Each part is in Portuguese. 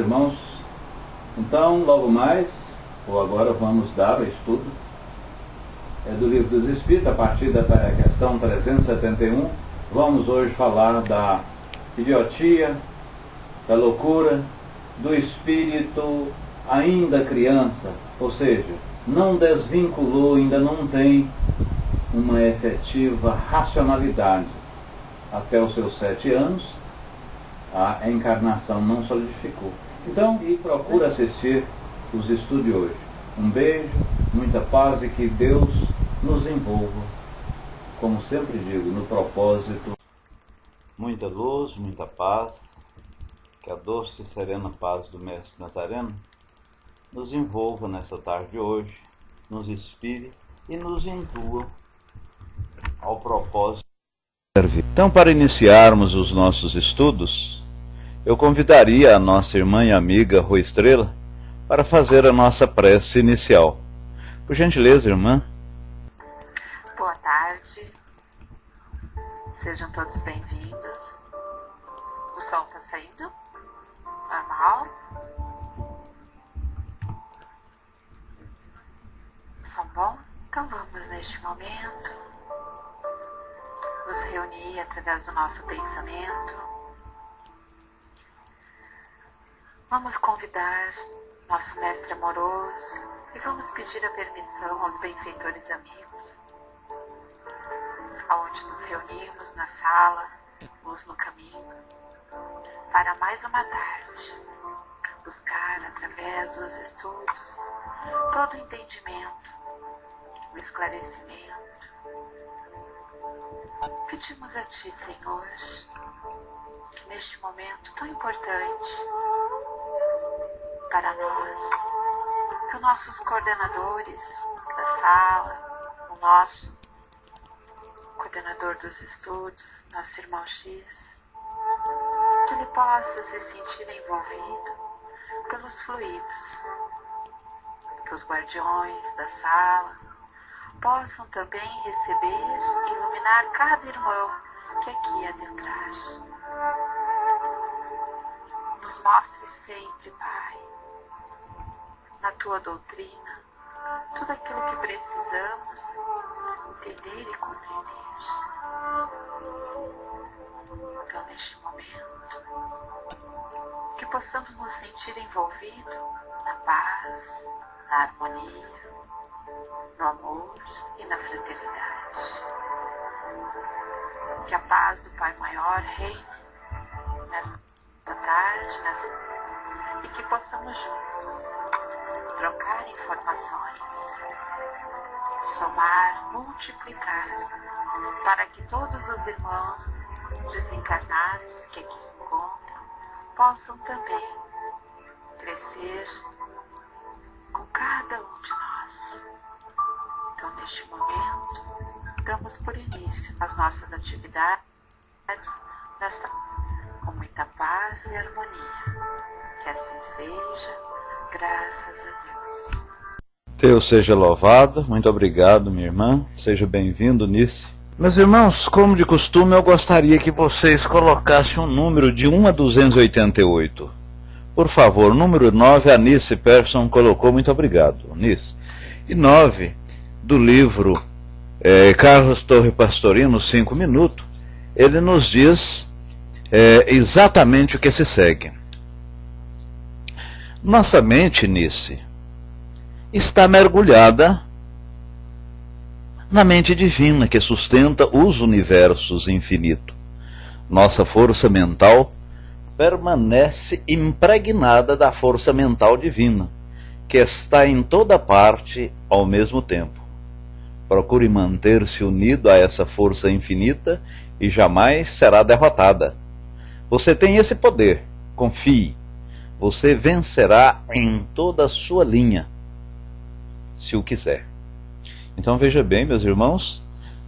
irmãos. Então, logo mais, ou agora vamos dar o estudo do Livro dos Espíritos, a partir da questão 371. Vamos hoje falar da idiotia, da loucura, do espírito ainda criança, ou seja, não desvinculou, ainda não tem uma efetiva racionalidade. Até os seus 7 anos, a encarnação não solidificou. Então, e procura assistir os estudos de hoje. Um beijo, muita paz e que Deus nos envolva, como sempre digo, no propósito. Muita luz, muita paz, que a doce e serena paz do Mestre Nazareno nos envolva nessa tarde de hoje, nos inspire e nos indua ao propósito. Então, para iniciarmos os nossos estudos, eu convidaria a nossa irmã e amiga Rua Estrela para fazer a nossa prece inicial. Por gentileza, irmã. Boa tarde, sejam todos bem-vindos. O sol está saindo? Normal? Som bom? Então vamos neste momento nos reunir através do nosso pensamento. Vamos convidar nosso mestre amoroso e vamos pedir a permissão aos benfeitores amigos, aonde nos reunimos na sala, luz no caminho, para mais uma tarde buscar através dos estudos todo o entendimento, o esclarecimento. Pedimos a Ti, Senhor, que neste momento tão importante para nós, que os nossos coordenadores da sala, o nosso coordenador dos estudos, nosso irmão X, que ele possa se sentir envolvido pelos fluidos, que os guardiões da sala possam também receber e iluminar cada irmão que aqui adentrar. Nos mostre sempre, Pai, na Tua doutrina, tudo aquilo que precisamos entender e compreender. Então, neste momento, que possamos nos sentir envolvidos na paz, na harmonia, no amor e na fraternidade. Que a paz do Pai Maior reine nesta tarde e que possamos juntos trocar informações, somar, multiplicar, para que todos os irmãos desencarnados que aqui se encontram possam também crescer com cada um de nós. Então, neste momento, damos por início as nossas atividades com muita paz e harmonia. Que assim seja, graças a Deus. Deus seja louvado. Muito obrigado, minha irmã. Seja bem-vindo, Nice. Meus irmãos, como de costume, eu gostaria que vocês colocassem um número de 1 a 288. Por favor, número 9, a Nice Persson colocou. Muito obrigado, Nice. E 9, do livro Carlos Torre Pastorino, 5 minutos, ele nos diz exatamente o que se segue. Nossa mente, Nice, está mergulhada na mente divina que sustenta os universos infinitos. Nossa força mental permanece impregnada da força mental divina, que está em toda parte ao mesmo tempo. Procure manter-se unido a essa força infinita e jamais será derrotada. Você tem esse poder, confie. Você vencerá em toda a sua linha, se o quiser. Então veja bem, meus irmãos,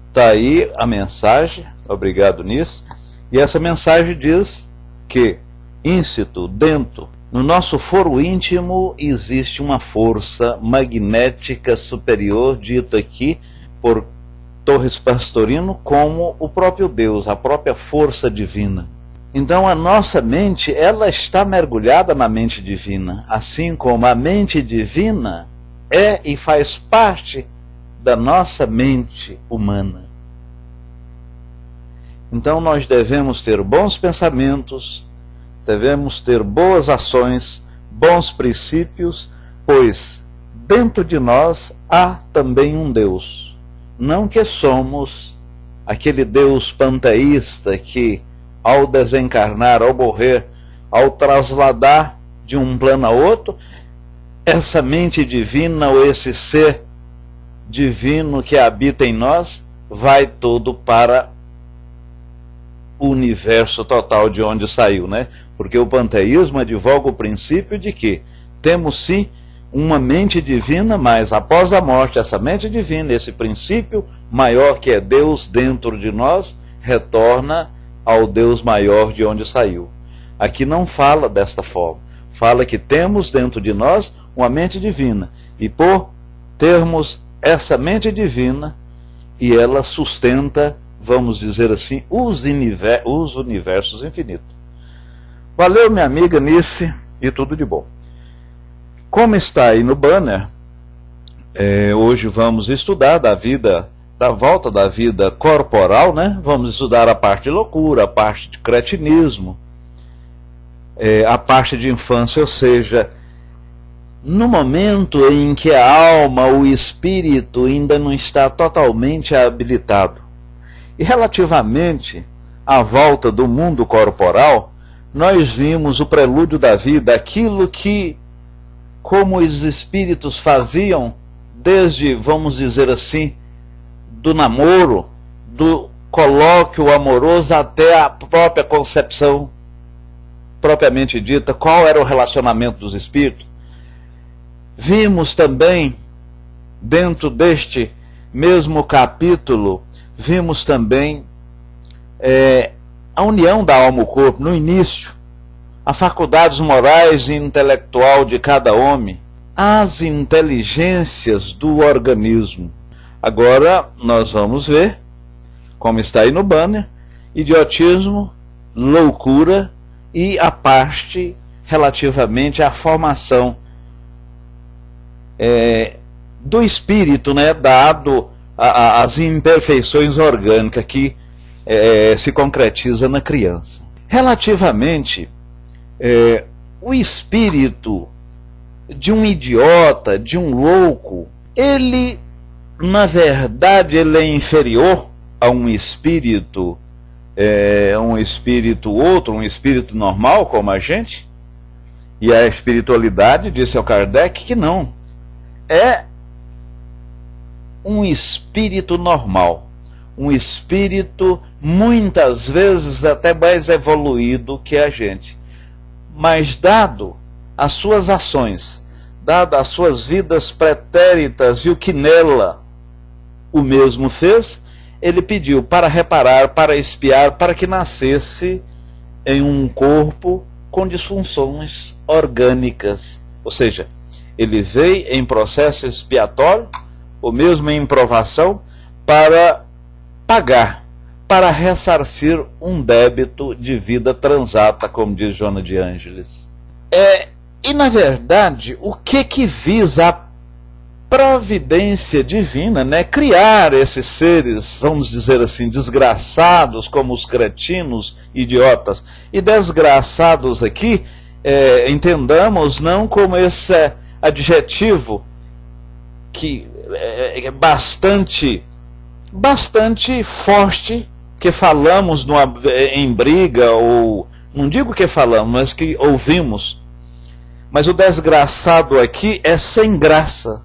está aí a mensagem, obrigado nisso, e essa mensagem diz que, íncito, dentro, no nosso foro íntimo existe uma força magnética superior, dita aqui por Torres Pastorino como o próprio Deus, a própria força divina. Então a nossa mente, ela está mergulhada na mente divina, assim como a mente divina é e faz parte da nossa mente humana. Então nós devemos ter bons pensamentos, devemos ter boas ações, bons princípios, pois dentro de nós há também um Deus. Não que somos aquele Deus panteísta que, ao desencarnar, ao morrer, ao trasladar de um plano a outro, essa mente divina ou esse ser divino que habita em nós vai todo para o universo total de onde saiu, né? Porque o panteísmo advoga o princípio de que temos sim uma mente divina, mas após a morte, essa mente divina, esse princípio maior que é Deus dentro de nós, retorna ao Deus maior de onde saiu. Aqui não fala desta forma. Fala que temos dentro de nós uma mente divina. E por termos essa mente divina, e ela sustenta, vamos dizer assim, os universos infinitos. Valeu, minha amiga Nice, e tudo de bom. Como está aí no banner, hoje vamos estudar da volta da vida corporal, né? Vamos estudar a parte de loucura, a parte de cretinismo, a parte de infância, ou seja, no momento em que a alma, o espírito ainda não está totalmente habilitado. E relativamente à volta do mundo corporal, nós vimos o prelúdio da vida, aquilo que, como os espíritos faziam desde, vamos dizer assim, do namoro, do colóquio amoroso até a própria concepção propriamente dita, qual era o relacionamento dos espíritos. Vimos também, dentro deste mesmo capítulo, vimos também a união da alma e o corpo, no início, as faculdades morais e intelectual de cada homem, as inteligências do organismo. Agora nós vamos ver, como está aí no banner, idiotismo, loucura e a parte relativamente à formação do espírito, né, dado as imperfeições orgânicas que se concretiza na criança. Relativamente o espírito de um idiota, de um louco, ele, na verdade, ele é inferior a um espírito outro, um espírito normal como a gente. E a espiritualidade, disse ao Kardec, que não. É um espírito normal, um espírito muitas vezes até mais evoluído que a gente. Mas dado as suas ações, dado as suas vidas pretéritas e o que nela o mesmo fez, ele pediu para reparar, para expiar, para que nascesse em um corpo com disfunções orgânicas. Ou seja, ele veio em processo expiatório, ou mesmo em provação, para pagar, para ressarcir um débito de vida transata, como diz Joana de Ângeles. E na verdade, o que visa a providência divina, né? Criar esses seres, vamos dizer assim, desgraçados, como os cretinos, idiotas. E desgraçados aqui, entendamos não como esse adjetivo que é bastante forte, que falamos em briga, ou não digo que falamos, mas que ouvimos. Mas o desgraçado aqui é sem graça.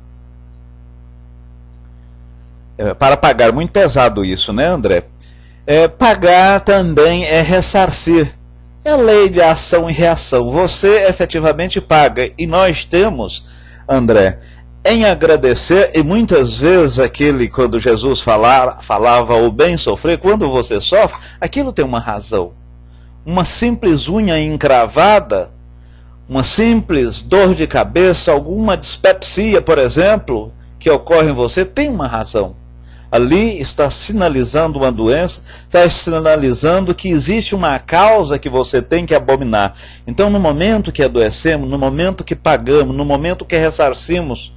Para pagar, muito pesado isso, né, André? Pagar também é ressarcir. É lei de ação e reação. Você efetivamente paga. E nós temos, André, em agradecer, e muitas vezes quando Jesus falava o bem sofrer, quando você sofre, aquilo tem uma razão. Uma simples unha encravada, uma simples dor de cabeça, alguma dispepsia, por exemplo, que ocorre em você, tem uma razão. Ali está sinalizando uma doença, está sinalizando que existe uma causa que você tem que abominar. Então, no momento que adoecemos, no momento que pagamos, no momento que ressarcimos,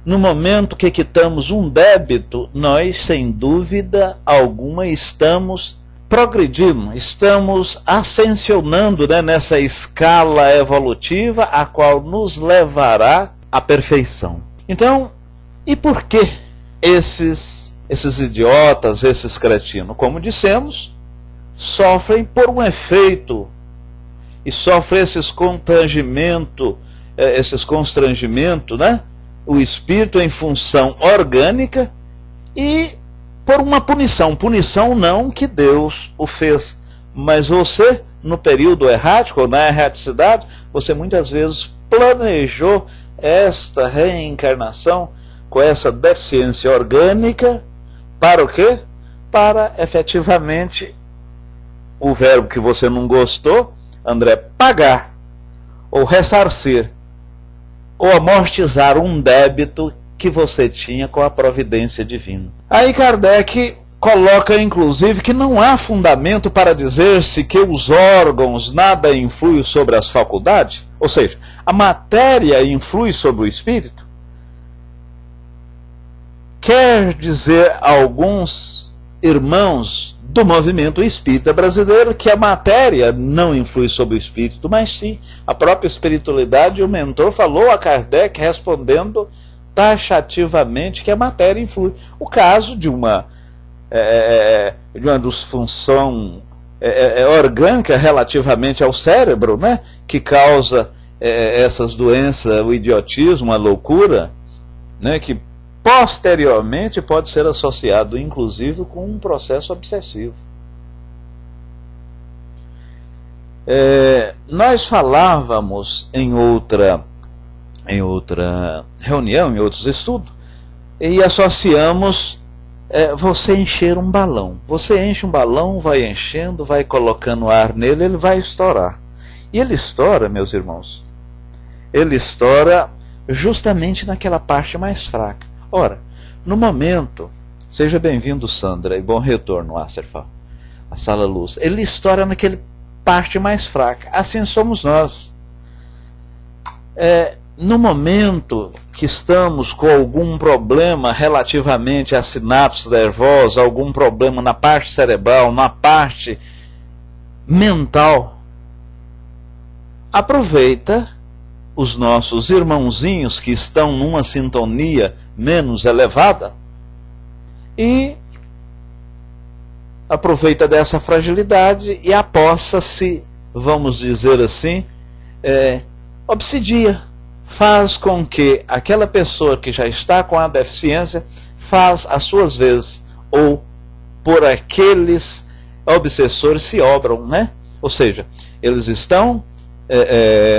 no momento que quitamos um débito, nós, sem dúvida alguma, estamos progredindo, estamos ascensionando, né, nessa escala evolutiva, a qual nos levará à perfeição. Então, e por que esses idiotas, esses cretinos, como dissemos, sofrem por um efeito e sofrem esses constrangimentos, né? O espírito em função orgânica e por uma punição não que Deus o fez, mas você, no período errático, ou na erraticidade, você muitas vezes planejou esta reencarnação com essa deficiência orgânica, para o quê? Para efetivamente o verbo que você não gostou, André, pagar, ou ressarcir, ou amortizar um débito que você tinha com a providência divina. Aí Kardec coloca, inclusive, que não há fundamento para dizer-se que os órgãos nada influem sobre as faculdades, ou seja, a matéria influi sobre o espírito. Quer dizer alguns irmãos do movimento espírita brasileiro que a matéria não influi sobre o espírito, mas sim, a própria espiritualidade, e o mentor falou a Kardec respondendo taxativamente que a matéria influi. O caso de uma disfunção orgânica relativamente ao cérebro, né, que causa essas doenças, o idiotismo, a loucura, né, que posteriormente pode ser associado, inclusive, com um processo obsessivo. Nós falávamos em outra reunião, em outros estudos, e associamos você encher um balão. Você enche um balão, vai enchendo, vai colocando ar nele, ele vai estourar. E ele estoura, meus irmãos, ele estoura justamente naquela parte mais fraca. Ora, no momento, seja bem-vindo, Sandra, e bom retorno, Acerfal, a Sala Luz. Ele estoura naquela parte mais fraca. Assim somos nós. No momento que estamos com algum problema relativamente à sinapse nervosa, algum problema na parte cerebral, na parte mental, aproveita os nossos irmãozinhos que estão numa sintonia menos elevada e aproveita dessa fragilidade e aposta-se, vamos dizer assim, obsidia, faz com que aquela pessoa que já está com a deficiência faz as suas vezes, ou por aqueles obsessores se obram, né? Ou seja, eles estão,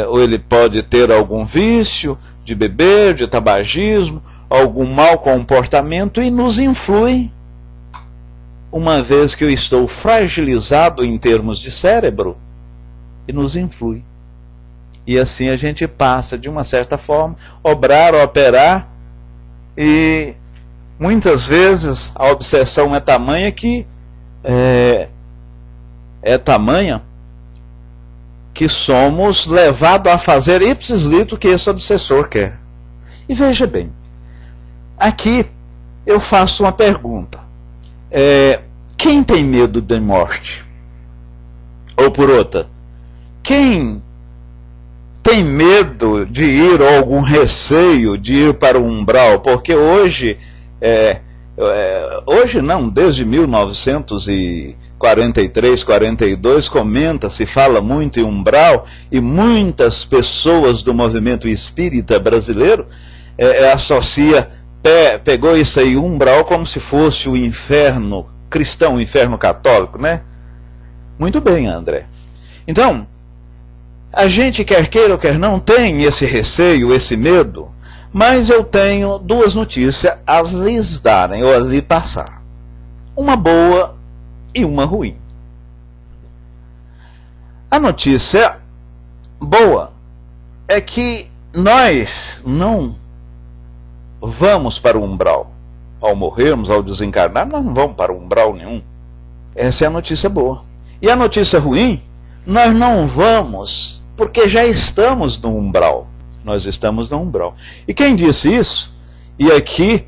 ou ele pode ter algum vício de beber, de tabagismo, algum mau comportamento e nos influi, uma vez que eu estou fragilizado em termos de cérebro, e nos influi. E assim a gente passa, de uma certa forma, obrar, operar, e muitas vezes a obsessão é tamanha que que somos levados a fazer ipsis litteris que esse obsessor quer. E veja bem, aqui eu faço uma pergunta. Quem tem medo de morte? Ou por outra, quem tem medo de ir, ou algum receio de ir para o umbral? Porque hoje, hoje não, desde 1943, 42, comenta-se, fala muito em umbral, e muitas pessoas do movimento espírita brasileiro associa, pegou isso aí, umbral, como se fosse o inferno cristão, o inferno católico, né? Muito bem, André. Então, a gente, quer queira ou quer não, tem esse receio, esse medo, mas eu tenho duas notícias a lhes darem, ou a lhes passar. Uma boa e uma ruim. A notícia boa é que nós não vamos para o umbral. ao morrermos, ao desencarnar, nós não vamos para umbral nenhum. Essa é a notícia boa. E a notícia ruim, nós não vamos, porque já estamos no umbral. Nós estamos no umbral. E quem disse isso, e aqui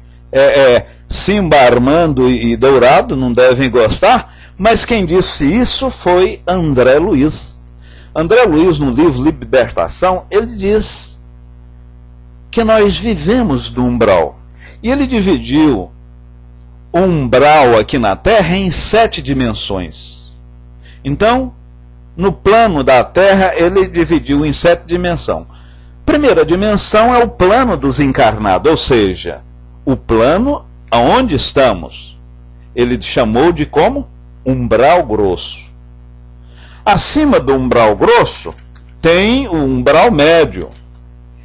Simba, Armando e Dourado não devem gostar, mas quem disse isso foi André Luiz. André Luiz, no livro Libertação, ele diz que nós vivemos no umbral. E ele dividiu o umbral aqui na Terra em 7 dimensões. Então, no plano da Terra, ele dividiu em 7 dimensões. Primeira dimensão é o plano dos encarnados, ou seja, o plano aonde estamos. Ele chamou de como? Umbral grosso. Acima do umbral grosso tem o umbral médio.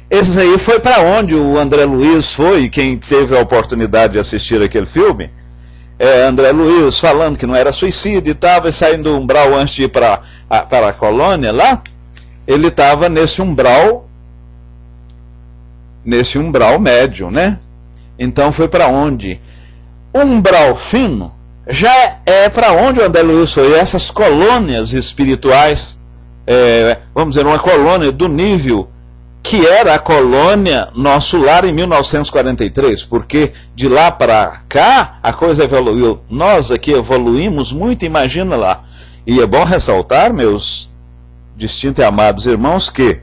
Esse aí foi para onde o André Luiz foi, quem teve a oportunidade de assistir aquele filme, André Luiz falando que não era suicídio e estava saindo do umbral antes de ir para a colônia lá, ele estava nesse umbral médio, né? Então foi para onde? Umbral fino já é para onde o André Luiz foi, essas colônias espirituais, vamos dizer, uma colônia do nível que era a colônia Nosso Lar em 1943, porque de lá para cá a coisa evoluiu. Nós aqui evoluímos muito, imagina lá. E é bom ressaltar, meus distintos e amados irmãos, que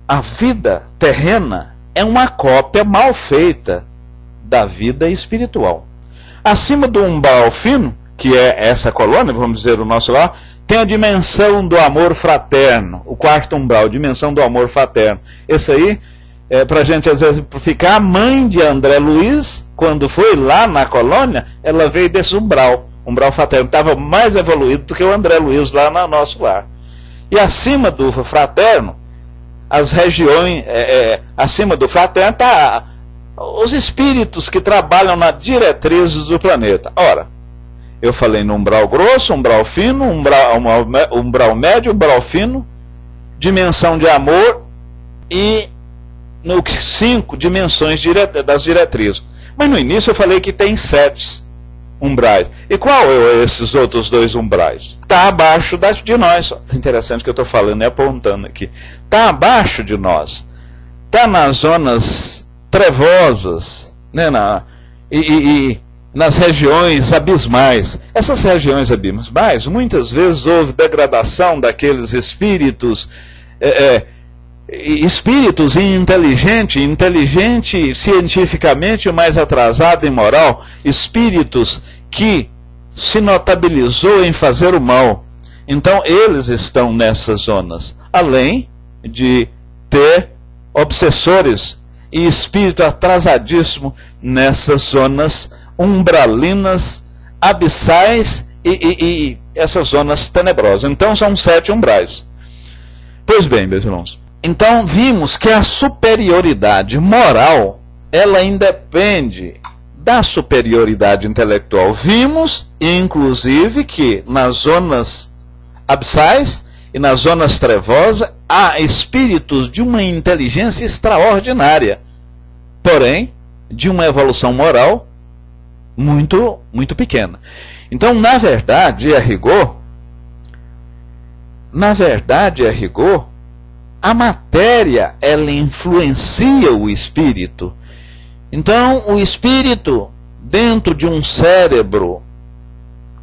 a vida terrena é uma cópia mal feita da vida espiritual. Acima do umbral fino, que é essa colônia, vamos dizer, o Nosso Lar, tem a dimensão do amor fraterno, o 4º umbral, dimensão do amor fraterno. Esse aí, para a gente às vezes ficar, a mãe de André Luiz, quando foi lá na colônia, ela veio desse umbral fraterno, estava mais evoluído do que o André Luiz lá no Nosso Lar. E acima do fraterno, as regiões, acima do fraterno, está os espíritos que trabalham nas diretrizes do planeta. Ora, eu falei no umbral grosso, umbral fino, umbral médio, umbral fino, dimensão de amor e no 5 dimensões das diretrizes. Mas no início eu falei que tem 7 umbrais. E qual é esses outros 2 umbrais? Está abaixo de nós. Interessante que eu estou falando e apontando aqui. Está abaixo de nós. Está nas zonas trevosas, né, nas regiões abismais. Essas regiões abismais, muitas vezes houve degradação daqueles espíritos, espíritos inteligente cientificamente, mais atrasado em moral, espíritos que se notabilizou em fazer o mal. Então eles estão nessas zonas, além de ter obsessores e espírito atrasadíssimo nessas zonas umbralinas, abissais e essas zonas tenebrosas. Então são 7 umbrais. Pois bem, meus irmãos, então vimos que a superioridade moral, ela independe da superioridade intelectual. Vimos, inclusive, que nas zonas abissais e nas zonas trevosas há espíritos de uma inteligência extraordinária, porém de uma evolução moral muito, muito pequena. Então, na verdade, a rigor, a matéria, ela influencia o espírito. Então, o espírito, dentro de um cérebro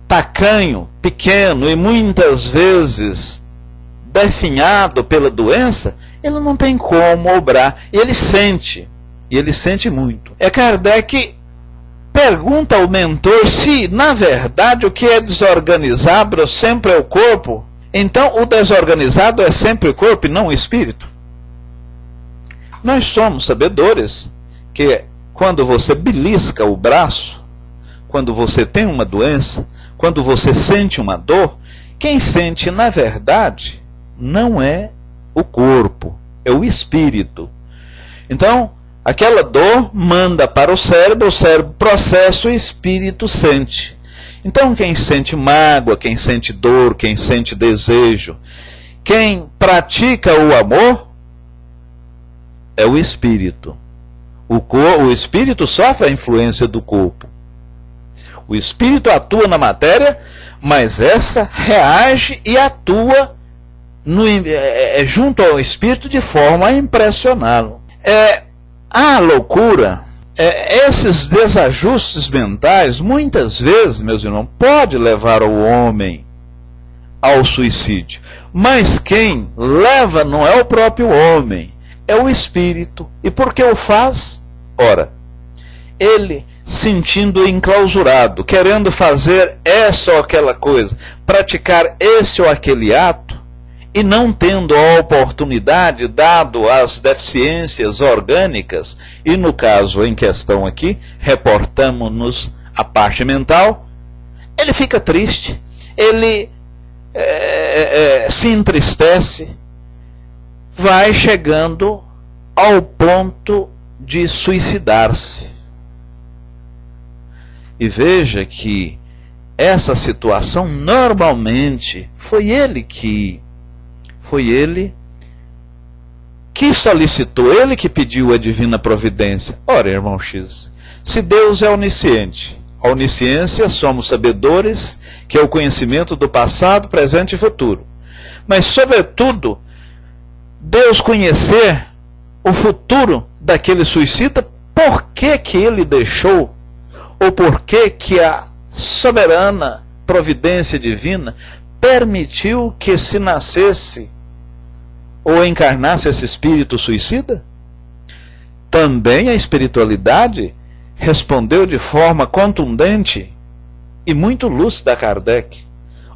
tacanho, pequeno e muitas vezes definhado pela doença, ele não tem como obrar. E ele sente muito. Kardec pergunta ao mentor se, na verdade, o que é desorganizado sempre é o corpo. Então, o desorganizado é sempre o corpo e não o espírito. Nós somos sabedores que quando você belisca o braço, quando você tem uma doença, quando você sente uma dor, quem sente, na verdade, não é o corpo, é o espírito. Então, aquela dor manda para o cérebro processa, o espírito sente. Então, quem sente mágoa, quem sente dor, quem sente desejo, quem pratica o amor, é o espírito. O espírito sofre a influência do corpo. O espírito atua na matéria, mas essa reage e atua junto ao espírito de forma a impressioná-lo. A loucura, esses desajustes mentais, muitas vezes, meus irmãos, pode levar o homem ao suicídio. Mas quem leva não é o próprio homem, é o espírito. E por que o faz? Ora, ele sentindo enclausurado, querendo fazer essa ou aquela coisa, praticar esse ou aquele ato, e não tendo a oportunidade, dado as deficiências orgânicas, e no caso em questão aqui, reportamos-nos a parte mental, ele fica triste, ele se entristece, vai chegando ao ponto de suicidar-se. E veja que essa situação normalmente foi ele que solicitou, ele que pediu a divina providência. Ora, irmão X, se Deus é onisciente, a onisciência somos sabedores, que é o conhecimento do passado, presente e futuro. Mas, sobretudo, Deus conhecer o futuro daquele suicida, por que ele deixou, ou por que a soberana providência divina permitiu que se nascesse ou encarnasse esse espírito suicida? Também a espiritualidade respondeu de forma contundente e muito lúcida a Kardec.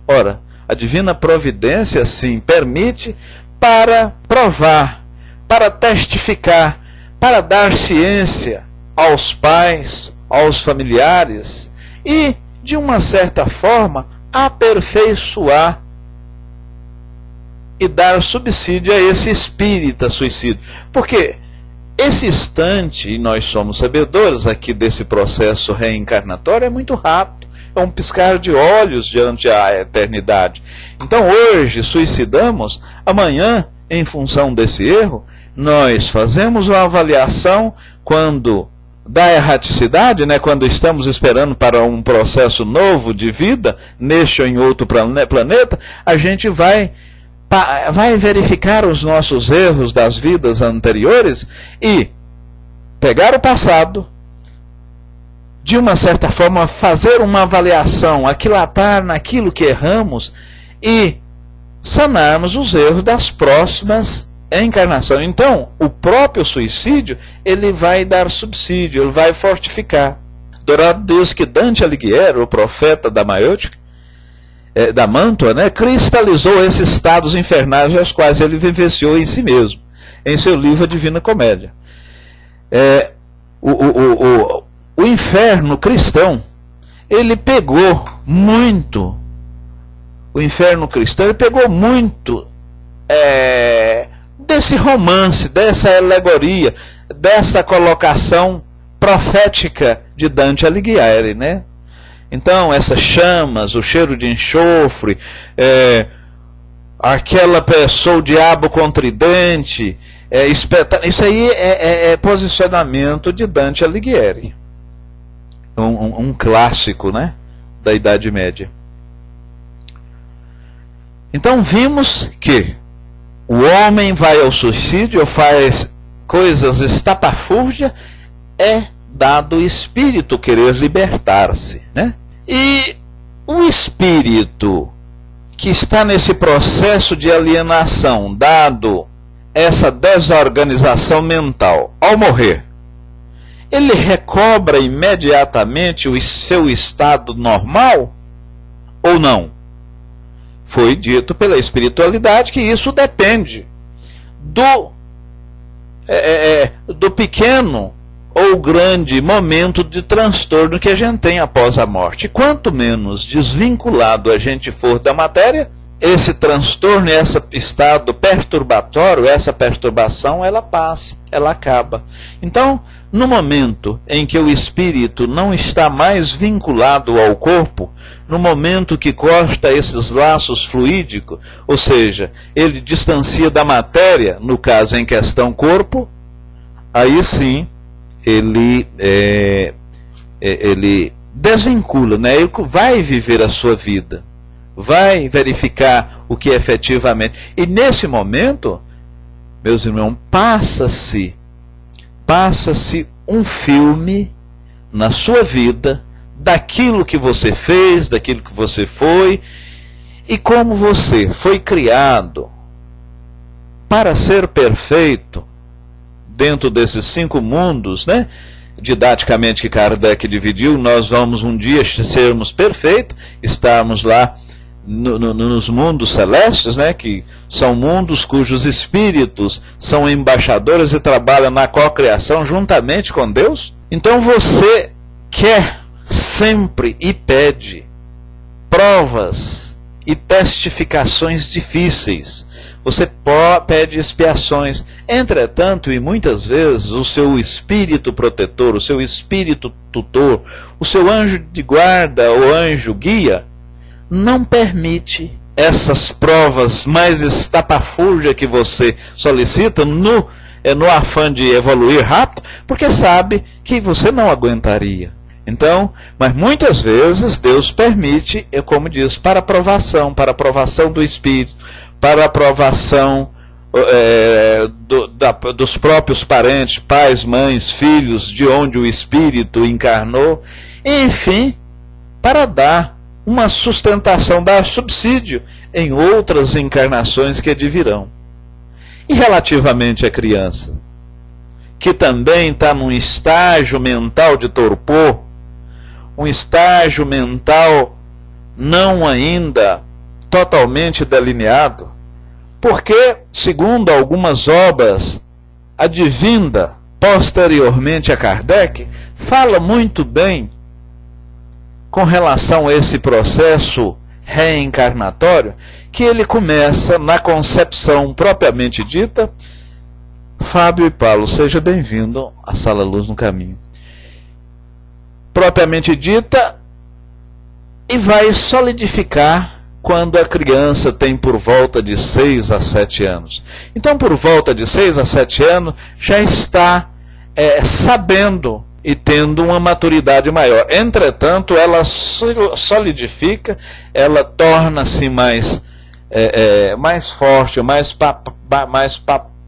Ora, a divina providência, sim, permite para provar, para testificar, para dar ciência aos pais, aos familiares e, de uma certa forma, aperfeiçoar e dar subsídio a esse espírita suicida. Porque esse instante, e nós somos sabedores aqui desse processo reencarnatório, é muito rápido, é um piscar de olhos diante da eternidade. Então hoje suicidamos, amanhã, em função desse erro, nós fazemos uma avaliação quando da erraticidade, quando estamos esperando para um processo novo de vida, neste ou em outro planeta, a gente vai verificar os nossos erros das vidas anteriores e pegar o passado, de uma certa forma fazer uma avaliação, aquilatar naquilo que erramos e sanarmos os erros das próximas encarnações. Então, o próprio suicídio, ele vai dar subsídio, ele vai fortificar. Dourado diz que Dante Alighieri, o profeta da Maiútica, da Mantua, cristalizou esses estados infernais aos quais ele vivenciou em si mesmo, em seu livro A Divina Comédia. O inferno cristão, ele pegou muito, desse romance, dessa alegoria, dessa colocação profética de Dante Alighieri, Então, essas chamas, o cheiro de enxofre, aquela pessoa, o diabo contridente, isso aí é posicionamento de Dante Alighieri. Um clássico, da Idade Média. Então, vimos que o homem vai ao suicídio, faz coisas estapafúrdias, é dado o espírito querer libertar-se, E o espírito que está nesse processo de alienação, dado essa desorganização mental, ao morrer, ele recobra imediatamente o seu estado normal ou não? Foi dito pela espiritualidade que isso depende do pequeno ou grande momento de transtorno que a gente tem após a morte. Quanto menos desvinculado a gente for da matéria, esse transtorno, esse estado perturbatório, essa perturbação, ela passa, ela acaba. Então, no momento em que o espírito não está mais vinculado ao corpo, no momento que corta esses laços fluídicos, ou seja, ele distancia da matéria, no caso em questão corpo, aí sim, ele desvincula, né? Ele vai viver a sua vida, vai verificar o que é efetivamente. E nesse momento, meus irmãos, passa-se um filme na sua vida daquilo que você fez, daquilo que você foi, e como você foi criado para ser perfeito dentro desses 5 mundos, né? Didaticamente que Kardec dividiu, nós vamos um dia sermos perfeitos, estarmos lá nos mundos celestes, né? Que são mundos cujos espíritos são embaixadores e trabalham na cocriação juntamente com Deus. Então você quer sempre e pede provas e testificações difíceis. Você pede expiações. Entretanto, e muitas vezes, o seu espírito protetor, o seu espírito tutor, o seu anjo de guarda, o anjo guia, não permite essas provas mais estapafúrdias que você solicita no afã de evoluir rápido, porque sabe que você não aguentaria. Então, mas muitas vezes Deus permite, como diz, para aprovação do espírito, para aprovação dos próprios parentes, pais, mães, filhos, de onde o espírito encarnou, enfim, para dar uma sustentação, dar subsídio em outras encarnações que advirão. E relativamente à criança, que também está num estágio mental de torpor, um estágio mental não ainda totalmente delineado, porque, segundo algumas obras, advinda posteriormente a Kardec, fala muito bem com relação a esse processo reencarnatório, que ele começa na concepção propriamente dita. Fábio e Paulo, seja bem-vindo à Sala Luz no Caminho. Propriamente dita, e vai solidificar quando a criança tem por volta de 6 a 7 anos. Então, por volta de 6 a 7 anos, já está sabendo e tendo uma maturidade maior. Entretanto, ela solidifica, ela torna-se mais forte, mais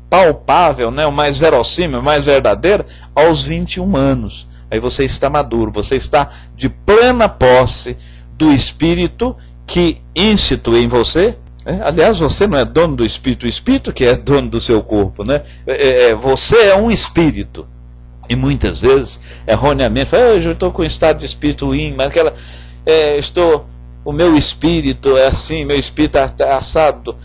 palpável, né? Mais verossímil, mais verdadeira, aos 21 anos. Aí você está maduro, você está de plena posse do espírito que institui em você. Aliás, você não é dono do espírito, o espírito que é dono do seu corpo, né? Você é um espírito. E muitas vezes, erroneamente, eu estou com um estado de espírito ruim, mas o meu espírito é assim, meu espírito é assado,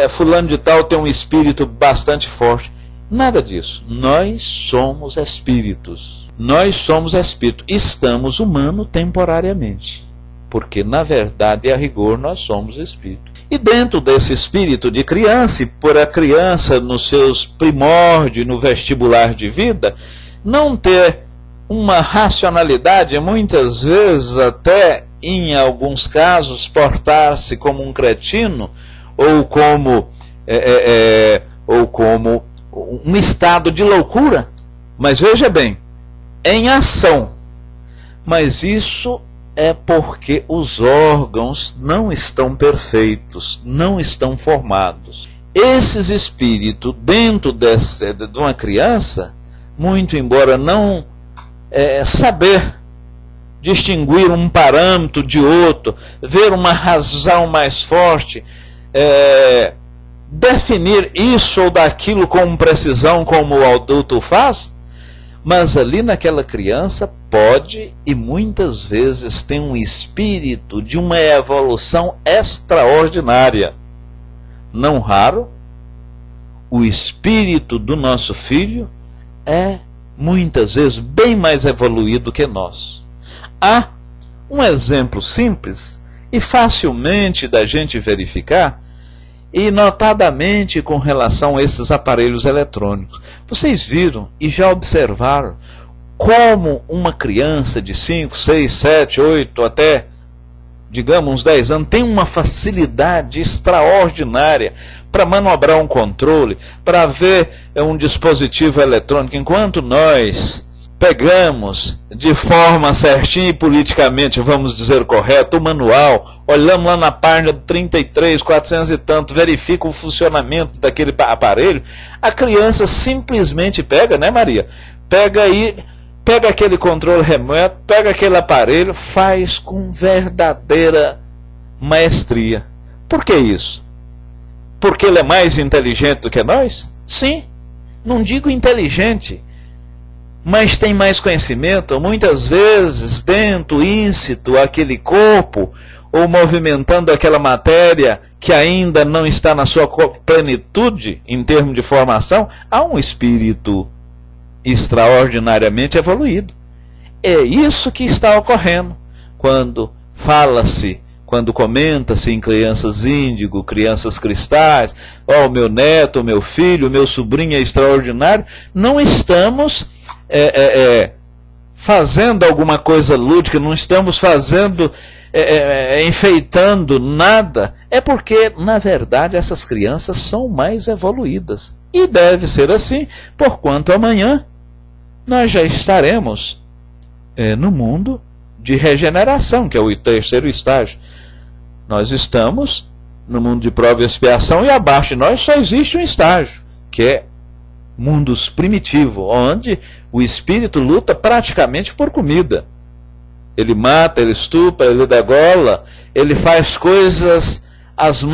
fulano de tal tem um espírito bastante forte. Nada disso. Nós somos espíritos. Nós somos espírito. Estamos humanos temporariamente. Porque, na verdade, a rigor, nós somos espírito. E dentro desse espírito de criança, e por a criança nos seus primórdios, no vestibular de vida, não ter uma racionalidade, muitas vezes até, em alguns casos, portar-se como um cretino, ou como um estado de loucura. Mas veja bem, em ação. Mas isso é porque os órgãos não estão perfeitos, não estão formados. Esses espíritos, dentro de uma criança, muito embora não saber distinguir um parâmetro de outro, ver uma razão mais forte, definir isso ou daquilo com precisão como o adulto faz, mas ali naquela criança pode e muitas vezes tem um espírito de uma evolução extraordinária. Não raro, o espírito do nosso filho é muitas vezes bem mais evoluído que nós. Há um exemplo simples e facilmente da gente verificar, e notadamente com relação a esses aparelhos eletrônicos. Vocês viram e já observaram como uma criança de 5, 6, 7, 8, até, digamos, uns 10 anos, tem uma facilidade extraordinária para manobrar um controle, para ver um dispositivo eletrônico, enquanto nós, pegamos de forma certinha e politicamente, vamos dizer, correta, o manual, olhamos lá na página 33, 400 e tanto, verifica o funcionamento daquele aparelho, a criança simplesmente pega, né, Maria? Pega aquele controle remoto, pega aquele aparelho, faz com verdadeira maestria. Por que isso? Porque ele é mais inteligente do que nós? Sim, não digo inteligente, mas tem mais conhecimento, muitas vezes dentro, íncito, aquele corpo, ou movimentando aquela matéria que ainda não está na sua plenitude, em termos de formação, há um espírito extraordinariamente evoluído. É isso que está ocorrendo quando fala-se, quando comenta-se em crianças índigo, crianças cristais, o meu neto, o meu filho, o meu sobrinho é extraordinário. Não estamos fazendo alguma coisa lúdica, não estamos fazendo, enfeitando nada. É porque, na verdade, essas crianças são mais evoluídas. E deve ser assim, porquanto amanhã nós já estaremos no mundo de regeneração, que é o terceiro estágio. Nós estamos no mundo de prova e expiação, e abaixo de nós só existe um estágio, que é mundos primitivos, onde o espírito luta praticamente por comida. Ele mata, ele estupra, ele degola, ele faz coisas as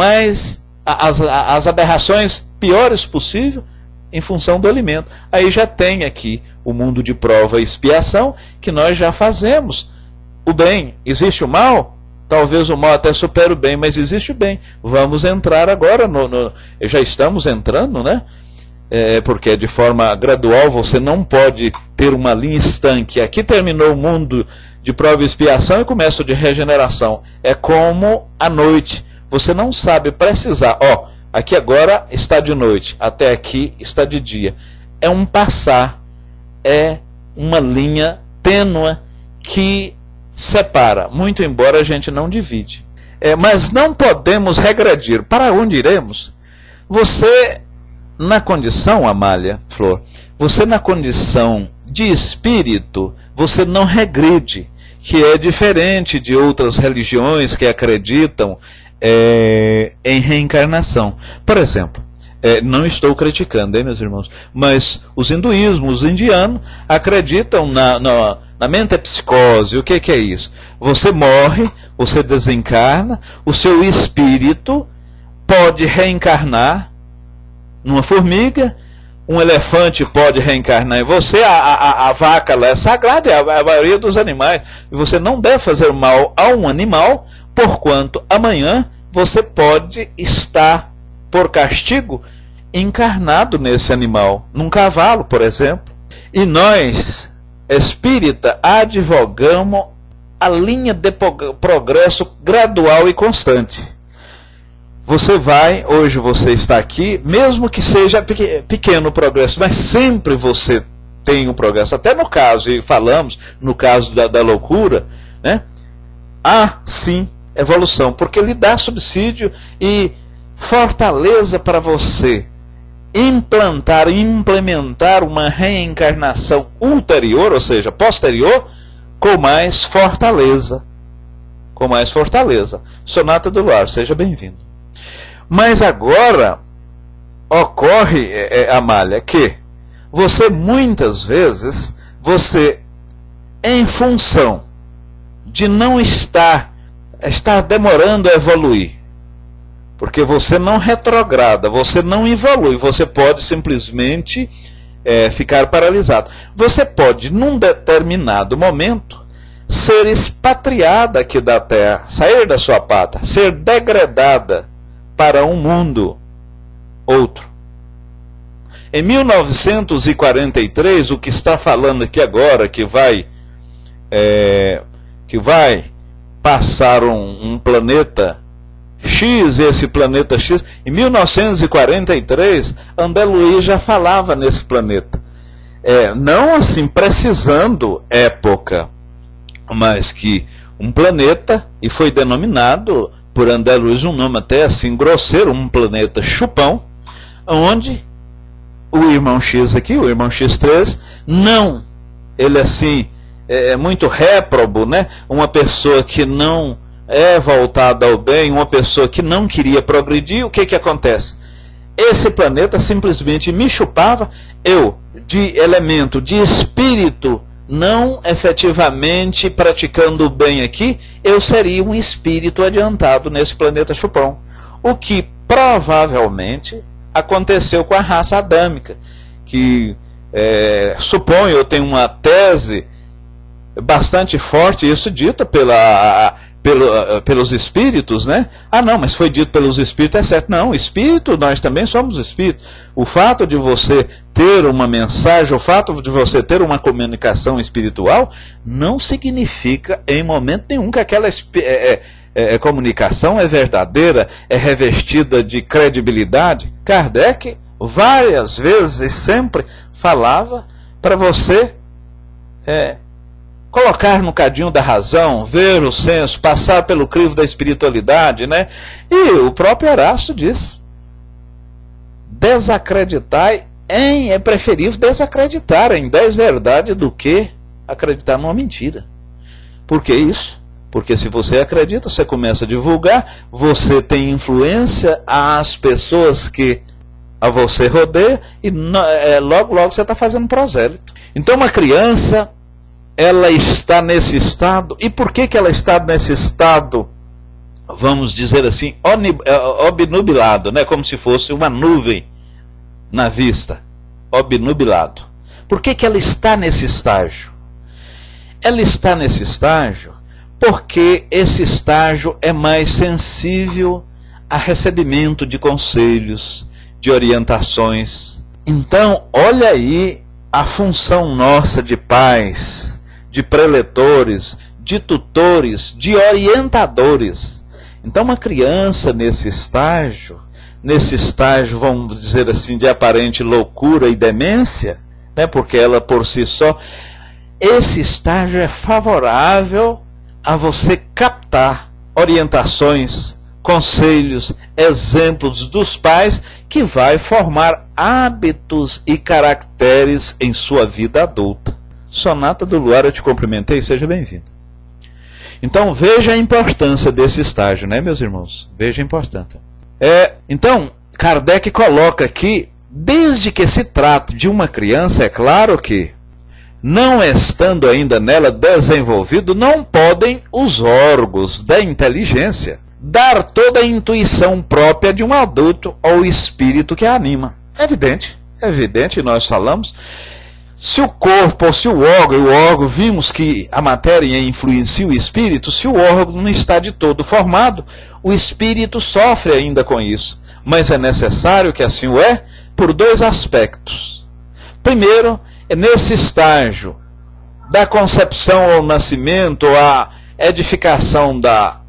aberrações piores possíveis em função do alimento. Aí já tem aqui o mundo de prova e expiação, que nós já fazemos o bem. Existe o mal? Talvez o mal até supere o bem, mas existe o bem. Vamos entrar agora, já estamos entrando, né? Porque de forma gradual, você não pode ter uma linha estanque. Aqui terminou o mundo de prova e expiação e começa o de regeneração. É como a noite. Você não sabe precisar. Aqui agora está de noite, até aqui está de dia. É um passar, é uma linha tênue que separa, muito embora a gente não divide. Mas não podemos regredir. Para onde iremos? Você, na condição, Amália, Flor, você na condição de espírito, você não regride, que é diferente de outras religiões que acreditam em reencarnação. Por exemplo, não estou criticando, hein, meus irmãos, mas os indianos acreditam na metempsicose. O que é isso? Você morre, você desencarna, o seu espírito pode reencarnar numa formiga, um elefante pode reencarnar em você, a vaca lá é sagrada, é a maioria dos animais, e você não deve fazer mal a um animal, porquanto amanhã você pode estar, por castigo, encarnado nesse animal, num cavalo, por exemplo. E nós, espírita, advogamos a linha de progresso gradual e constante. Você vai, hoje você está aqui, mesmo que seja pequeno progresso, mas sempre você tem um progresso. Até no caso, e falamos no caso da loucura, né? Há sim evolução, porque lhe dá subsídio e fortaleza para você implantar e implementar uma reencarnação ulterior, ou seja, posterior, com mais fortaleza. Com mais fortaleza. Sonata do Luar, seja bem-vindo. Mas agora ocorre, Amália, que você muitas vezes, em função de não está demorando a evoluir, porque você não retrograda, você não evolui, você pode simplesmente ficar paralisado. Você pode, num determinado momento, ser expatriada aqui da Terra, sair da sua pátria, ser degradada para um mundo outro. Em 1943, o que está falando aqui agora, que vai passar um planeta X, esse planeta X, em 1943, André Luiz já falava nesse planeta. Não assim precisando época, mas que um planeta, e foi denominado por André Luiz um nome até assim grosseiro, um planeta chupão, onde o irmão X aqui, o irmão X3, não ele assim, é muito réprobo, né? Uma pessoa que não é voltada ao bem, uma pessoa que não queria progredir, o que acontece? Esse planeta simplesmente me chupava, eu, de elemento, de espírito, não efetivamente praticando o bem aqui, eu seria um espírito adiantado nesse planeta chupão. O que provavelmente aconteceu com a raça adâmica, que suponho, eu tenho uma tese bastante forte, isso dita pelos espíritos, né? Ah, não, mas foi dito pelos espíritos, é certo. Não, espírito, nós também somos espíritos. O fato de você ter uma mensagem, o fato de você ter uma comunicação espiritual, não significa em momento nenhum que aquela comunicação é verdadeira, é revestida de credibilidade. Kardec várias vezes e sempre falava para você colocar no cadinho da razão, ver o senso, passar pelo crivo da espiritualidade, né? E o próprio Erasto diz: desacreditar é preferível desacreditar em 10 verdades do que acreditar numa mentira. Por que isso? Porque se você acredita, você começa a divulgar, você tem influência às pessoas que a você rodeia e logo você está fazendo prosélito. Então uma criança, ela está nesse estado. E por que ela está nesse estado, vamos dizer assim, obnubilado, né? Como se fosse uma nuvem na vista, obnubilado. Por que ela está nesse estágio? Ela está nesse estágio porque esse estágio é mais sensível a recebimento de conselhos, de orientações. Então, olha aí a função nossa de pais, de preletores, de tutores, de orientadores. Então uma criança nesse estágio, vamos dizer assim, de aparente loucura e demência, né, porque ela por si só, esse estágio é favorável a você captar orientações, conselhos, exemplos dos pais, que vai formar hábitos e caracteres em sua vida adulta. Sonata do Luar, eu te cumprimentei, seja bem-vindo. Então veja a importância desse estágio, né, meus irmãos? Veja a importância. Então, Kardec coloca aqui, desde que se trate de uma criança, é claro que, não estando ainda nela desenvolvido, não podem os órgãos da inteligência dar toda a intuição própria de um adulto ou espírito que a anima. É evidente, nós falamos. Se o corpo ou se o órgão, vimos que a matéria influencia o espírito, se o órgão não está de todo formado, o espírito sofre ainda com isso. Mas é necessário que assim o é, por 2 aspectos. Primeiro, é nesse estágio da concepção ao nascimento, a edificação da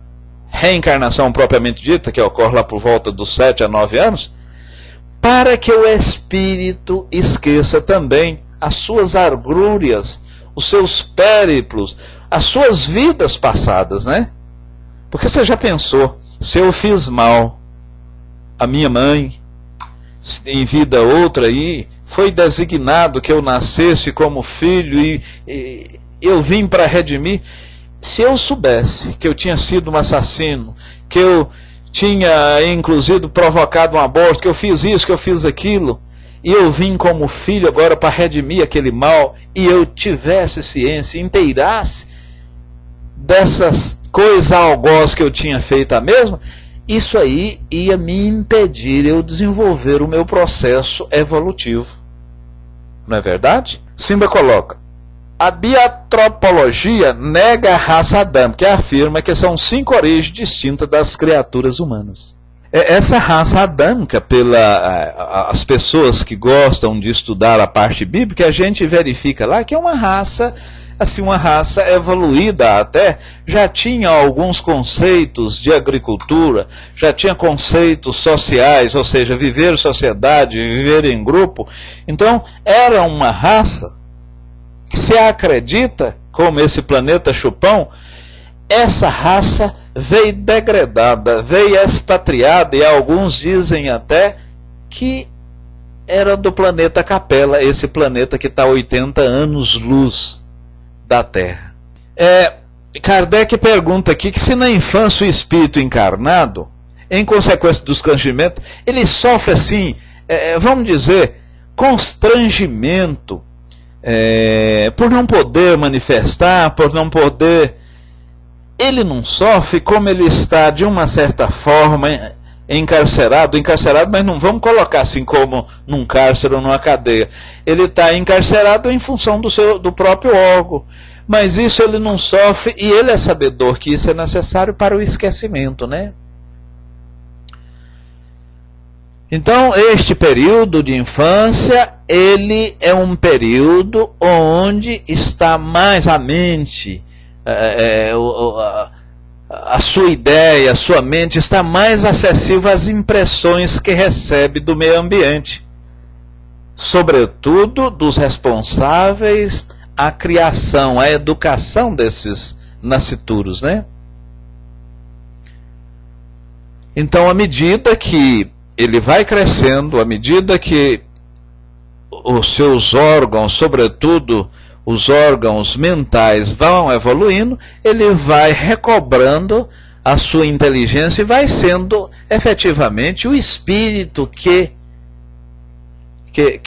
reencarnação propriamente dita, que ocorre lá por volta dos 7 a 9 anos, para que o espírito esqueça também as suas argrúrias, os seus périplos, as suas vidas passadas, né? Porque você já pensou, se eu fiz mal à minha mãe, em vida outra aí, foi designado que eu nascesse como filho e eu vim para redimir. Se eu soubesse que eu tinha sido um assassino, que eu tinha inclusive provocado um aborto, que eu fiz isso, que eu fiz aquilo, e eu vim como filho agora para redimir aquele mal, e eu tivesse ciência, inteirasse dessas coisas algozes que eu tinha feito a mesma, isso aí ia me impedir eu desenvolver o meu processo evolutivo. Não é verdade? Simba coloca: a biotropologia nega a raça adâmica, que afirma que são 5 origens distintas das criaturas humanas. Essa raça adâmica, as pessoas que gostam de estudar a parte bíblica, a gente verifica lá que é uma raça, assim, uma raça evoluída até, já tinha alguns conceitos de agricultura, já tinha conceitos sociais, ou seja, viver em sociedade, viver em grupo. Então, era uma raça que se acredita, como esse planeta chupão, essa raça veio degradada, veio expatriada, e alguns dizem até que era do planeta Capela, esse planeta que está a 80 anos-luz da Terra. Kardec pergunta aqui que se na infância o espírito encarnado, em consequência dos constrangimentos, ele sofre assim, vamos dizer, constrangimento, por não poder manifestar, por não poder... Ele não sofre como ele está, de uma certa forma, encarcerado, mas não vamos colocar assim como num cárcere ou numa cadeia. Ele está encarcerado em função do próprio órgão. Mas isso ele não sofre, e ele é sabedor que isso é necessário para o esquecimento, né? Então, este período de infância, ele é um período onde está mais a mente, a sua ideia, a sua mente está mais acessível às impressões que recebe do meio ambiente, sobretudo dos responsáveis à criação, à educação desses nascituros, né? Então, à medida que ele vai crescendo, à medida que os seus órgãos, sobretudo os órgãos mentais, vão evoluindo, ele vai recobrando a sua inteligência e vai sendo efetivamente o espírito que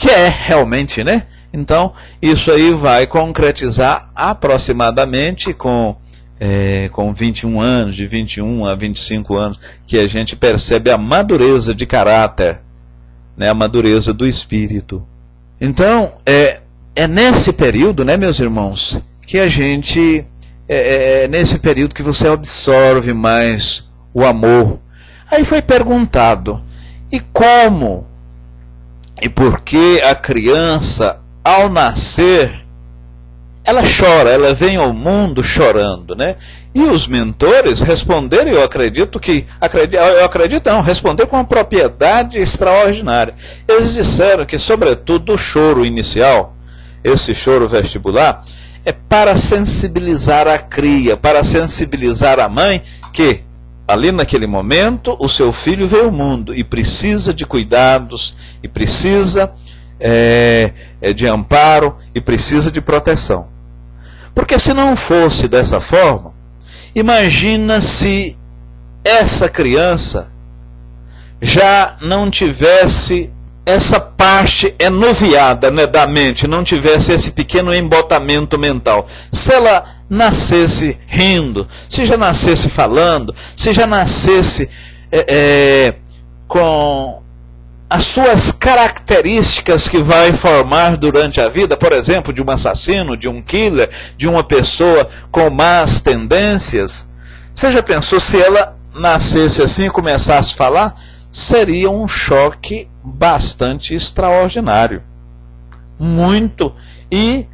é realmente, né? Então, isso aí vai concretizar aproximadamente com 21 anos, de 21 a 25 anos, que a gente percebe a madureza de caráter, né? A madureza do espírito. Então, é nesse período, né, meus irmãos, que a gente, nesse período que você absorve mais o amor. Aí foi perguntado, e como, e por que a criança, ao nascer, ela chora, ela vem ao mundo chorando, né? E os mentores responderam, responderam com uma propriedade extraordinária. Eles disseram que, sobretudo, o choro inicial, esse choro vestibular, é para sensibilizar a cria, para sensibilizar a mãe que, ali naquele momento, o seu filho veio ao mundo e precisa de cuidados, e precisa de amparo, e precisa de proteção. Porque se não fosse dessa forma, imagina se essa criança já não tivesse essa parte enuviada, né, da mente, não tivesse esse pequeno embotamento mental. Se ela nascesse rindo, se já nascesse falando, se já nascesse com as suas características que vai formar durante a vida, por exemplo, de um assassino, de um killer, de uma pessoa com más tendências, você já pensou se ela nascesse assim e começasse a falar? Seria um choque bastante extraordinário. Muito. E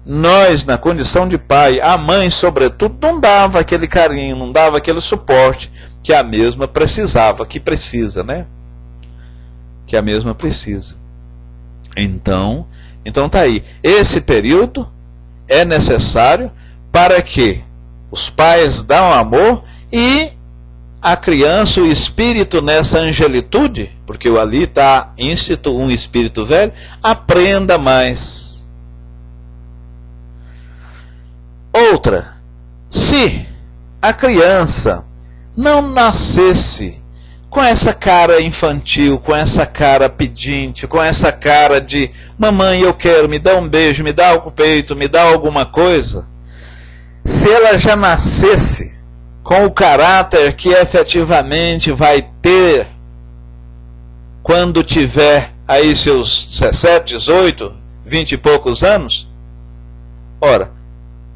nós, na condição de pai, a mãe, sobretudo, não dava aquele carinho, não dava aquele suporte que a mesma precisava, que precisa, né? Que a mesma precisa. Então tá aí. Esse período é necessário para que os pais dão amor e a criança, o espírito nessa angelitude, porque ali está íncito um espírito velho, aprenda mais. Outra, se a criança não nascesse com essa cara infantil, com essa cara pedinte, com essa cara de mamãe, eu quero, me dá um beijo, me dá o peito, me dá alguma coisa, se ela já nascesse com o caráter que efetivamente vai ter quando tiver aí seus 17, 18, 20 e poucos anos, ora,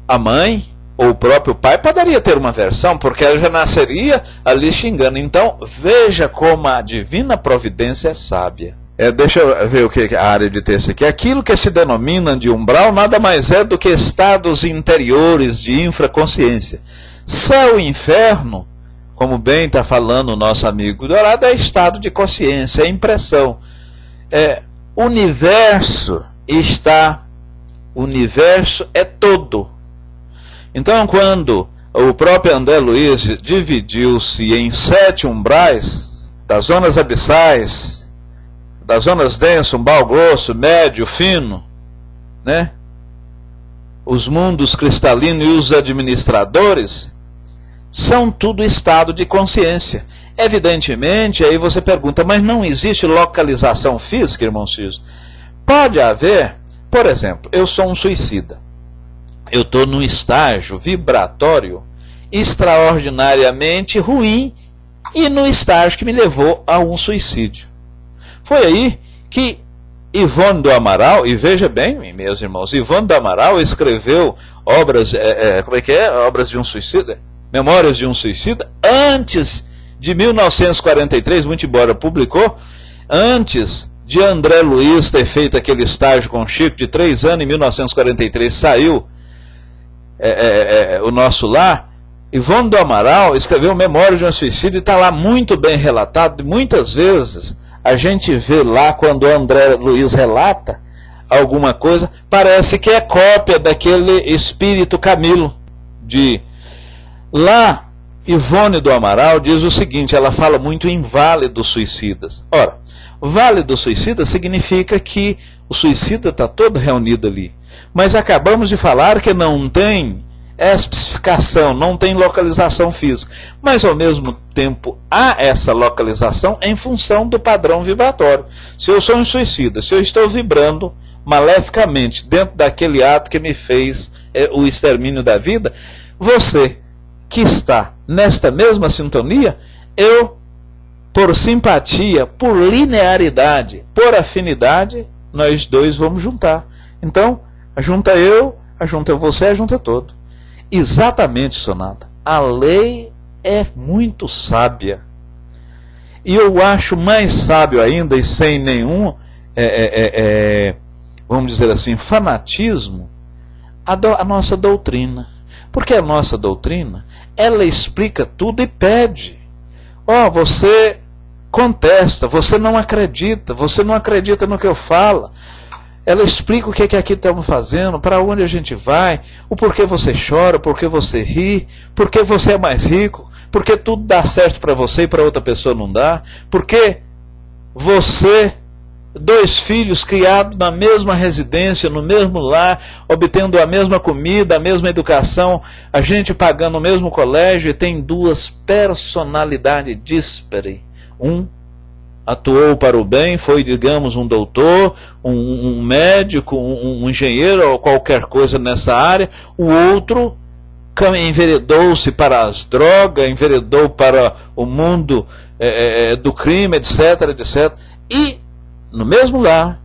a mãe ou o próprio pai poderia ter uma versão, porque ela já nasceria ali xingando. Então, veja como a divina providência é sábia. Deixa eu ver o que a área de texto aqui. Aquilo que se denomina de umbral nada mais é do que estados interiores de infraconsciência. Céu e inferno, como bem está falando o nosso amigo Dourado, é estado de consciência, é impressão. Universo é todo. Então, quando o próprio André Luiz dividiu-se em 7 umbrais, das zonas abissais, das zonas densas, umbral grosso, médio, fino, né? os mundos cristalinos e os administradores, são tudo estado de consciência. Evidentemente, aí você pergunta, mas não existe localização física, irmão Cícero? Pode haver, por exemplo, eu sou um suicida. Eu estou num estágio vibratório extraordinariamente ruim e no estágio que me levou a um suicídio. Foi aí que Ivone do Amaral, e veja bem, meus irmãos, Ivone do Amaral escreveu obras, obras de um suicida, Memórias de um Suicida, antes de 1943, muito embora publicou, antes de André Luiz ter feito aquele estágio com Chico de 3 anos, em 1943 saiu O Nosso Lar. Ivone do Amaral escreveu Memórias de um Suicida e está lá muito bem relatado. Muitas vezes a gente vê lá, quando André Luiz relata alguma coisa, parece que é cópia daquele espírito Camilo. Lá, Ivone do Amaral diz o seguinte, ela fala muito em Vale dos Suicidas. Ora, Vale dos Suicidas significa que o suicida está todo reunido ali. Mas acabamos de falar que não tem especificação, não tem localização física. Mas, ao mesmo tempo, há essa localização em função do padrão vibratório. Se eu sou um suicida, se eu estou vibrando maleficamente dentro daquele ato que me fez o extermínio da vida, você que está nesta mesma sintonia, eu, por simpatia, por linearidade, por afinidade, nós dois vamos juntar. Então, junta eu, junta você, junta todo. Exatamente, Sonata. A lei é muito sábia. E eu acho mais sábio ainda, e sem nenhum, vamos dizer assim, fanatismo, a nossa doutrina. Porque a nossa doutrina, ela explica tudo e pede. Você contesta, você não acredita no que eu falo. Ela explica o que é que aqui estamos fazendo, para onde a gente vai, o porquê você chora, o porquê você ri, porquê você é mais rico, porque tudo dá certo para você e para outra pessoa não dá, porque você, 2 filhos criados na mesma residência, no mesmo lar, obtendo a mesma comida, a mesma educação, a gente pagando o mesmo colégio, e tem 2 personalidades díspares. Um atuou para o bem, foi, digamos, um doutor, um médico, um engenheiro ou qualquer coisa nessa área. O outro enveredou-se para as drogas, enveredou para o mundo do crime, etc, etc. E no mesmo lar,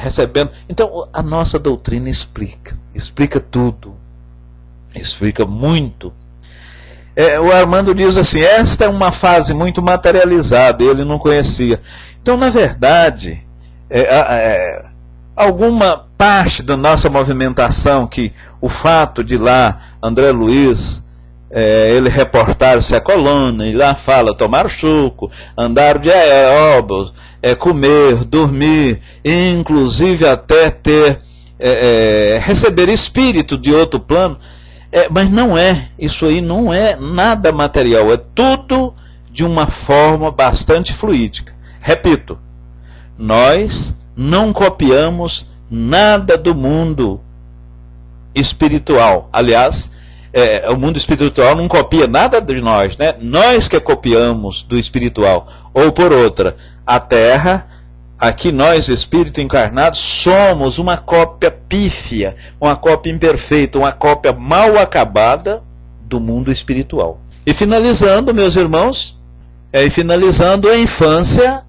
recebendo. Então, a nossa doutrina explica tudo, explica muito. O Armando diz assim, esta é uma fase muito materializada, ele não conhecia. Então, na verdade, alguma parte da nossa movimentação, que o fato de lá, André Luiz, ele reportar-se a coluna, e lá fala tomar suco, andar de aeróbios, comer, dormir, inclusive até ter receber espírito de outro plano, mas não isso aí não é nada material, é tudo de uma forma bastante fluídica. Repito, nós não copiamos nada do mundo espiritual. Aliás, o mundo espiritual não copia nada de nós, né? Nós que copiamos do espiritual. Ou por outra, a Terra, aqui nós, espírito encarnado, somos uma cópia pífia, uma cópia imperfeita, uma cópia mal acabada do mundo espiritual. E finalizando, meus irmãos, a infância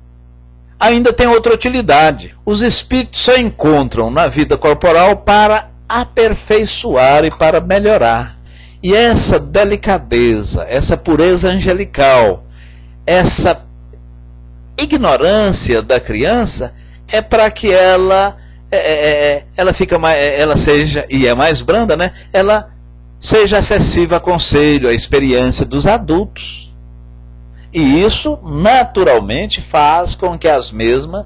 ainda tem outra utilidade. Os espíritos só encontram na vida corporal para aperfeiçoar e para melhorar. E essa delicadeza, essa pureza angelical, essa ignorância da criança é para que ela seja, e é mais branda, né? Ela seja acessível a conselho, a experiência dos adultos. E isso naturalmente faz com que as mesmas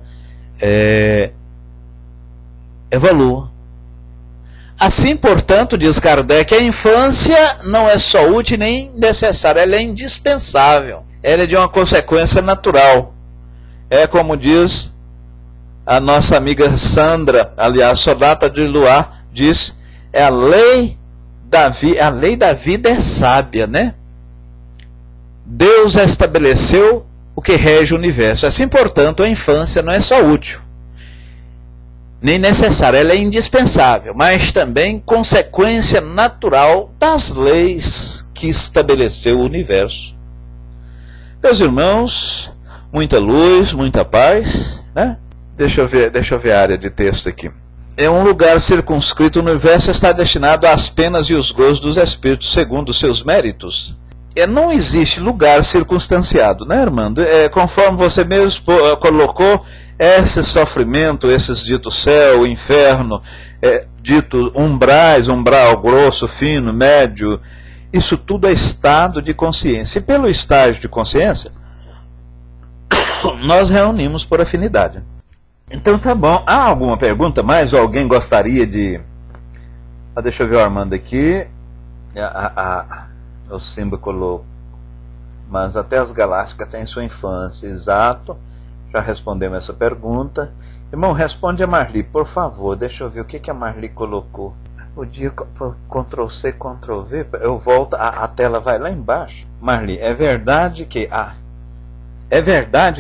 evoluam. Assim, portanto, diz Kardec, a infância não é só útil nem necessária, ela é indispensável. Ela é de uma consequência natural. É como diz a nossa amiga Sandra, aliás, Sonata de Luar, diz É a lei da vida. A lei da vida é sábia, né? Deus estabeleceu o que rege o universo. Assim, portanto, a infância não é só útil, nem necessária, ela é indispensável, mas também consequência natural das leis que estabeleceu o universo. Meus irmãos, muita luz, muita paz, né? Deixa eu ver a área de texto aqui. É um lugar circunscrito, o universo está destinado às penas e os gozos dos espíritos segundo os seus méritos. Não existe lugar circunstanciado, né, Armando? Conforme você mesmo colocou, esse sofrimento, esses ditos céu, inferno, dito umbrais, umbral grosso, fino, médio, isso tudo é estado de consciência. E pelo estágio de consciência, nós reunimos por afinidade. Então tá bom. Há alguma pergunta mais? Ou alguém gostaria de... deixa eu ver o Armando aqui. O Simba colocou. Mas até as galácticas têm sua infância. Exato. Já respondemos essa pergunta. Irmão, responde a Marli, por favor. Deixa eu ver o que a Marli colocou. O dia Ctrl+C, Ctrl+V, eu volto, a tela vai lá embaixo. Marli, é verdade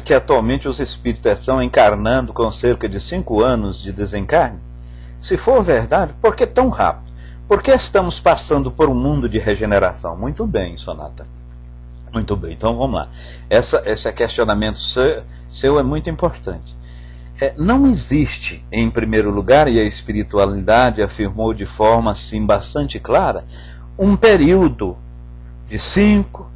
que atualmente os espíritos estão encarnando com cerca de 5 anos de desencarne? Se for verdade, por que tão rápido? Por que estamos passando por um mundo de regeneração? Muito bem, Sonata. Muito bem, então vamos lá. Esse questionamento seu é muito importante. Não existe, em primeiro lugar, e a espiritualidade afirmou de forma assim bastante clara, um período de 5,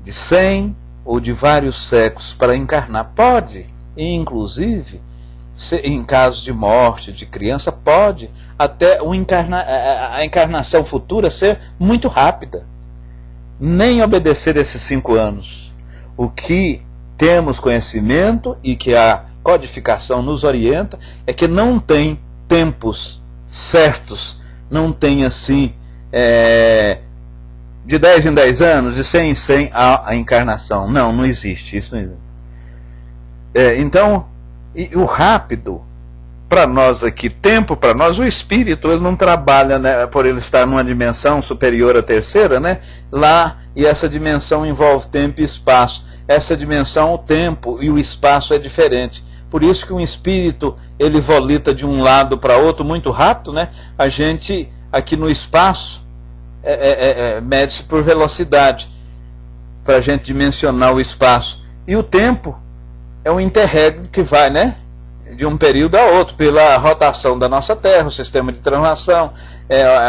de 100 ou de vários séculos para encarnar. Pode, inclusive, em caso de morte de criança, pode até a encarnação futura ser muito rápida. Nem obedecer esses 5 anos. O que temos conhecimento e que a codificação nos orienta é que não tem tempos certos, não tem assim de 10 em 10 anos, de 100 em 100 a encarnação. Não existe isso. Não existe. Então, o rápido para nós aqui, tempo para nós, o espírito ele não trabalha, né, por ele estar numa dimensão superior à terceira, né, lá, e essa dimensão envolve tempo e espaço. Essa dimensão, o tempo e o espaço é diferente. Por isso que um espírito ele volita de um lado para outro muito rápido, né? A gente aqui no espaço mede-se por velocidade para a gente dimensionar o espaço. E o tempo é um interregno que vai, né, de um período a outro, pela rotação da nossa Terra, o sistema de translação,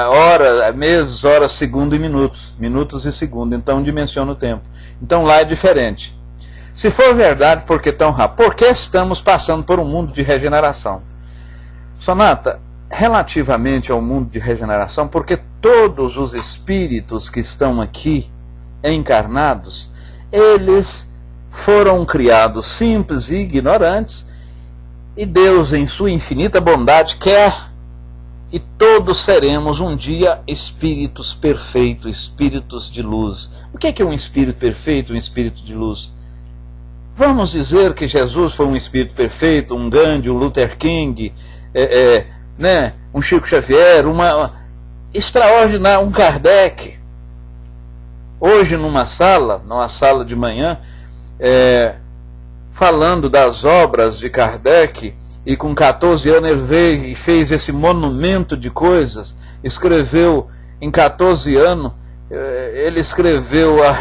horas, meses, horas, segundo e minutos. Minutos e segundo, então dimensiona o tempo. Então lá é diferente. Se for verdade, por que tão rápido? Porque estamos passando por um mundo de regeneração. Sonata, relativamente ao mundo de regeneração, porque todos os espíritos que estão aqui encarnados, eles foram criados simples e ignorantes, e Deus, em sua infinita bondade, quer, e todos seremos um dia espíritos perfeitos, espíritos de luz. O que é um espírito perfeito, um espírito de luz? Vamos dizer que Jesus foi um espírito perfeito, um Gandhi, um Luther King, né, um Chico Xavier, extraordinário, um Kardec. Hoje numa sala de manhã, falando das obras de Kardec, e com 14 anos ele veio e fez esse monumento de coisas, escreveu em 14 anos, ele escreveu a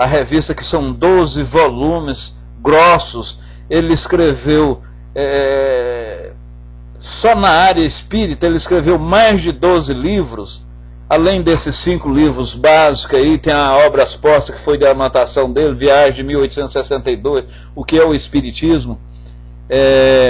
revista, que são 12 volumes grossos, ele escreveu, só na área espírita, ele escreveu mais de 12 livros, além desses 5 livros básicos aí, tem a Obras Postas, que foi de anotação dele, Viagem de 1862, o que é o Espiritismo,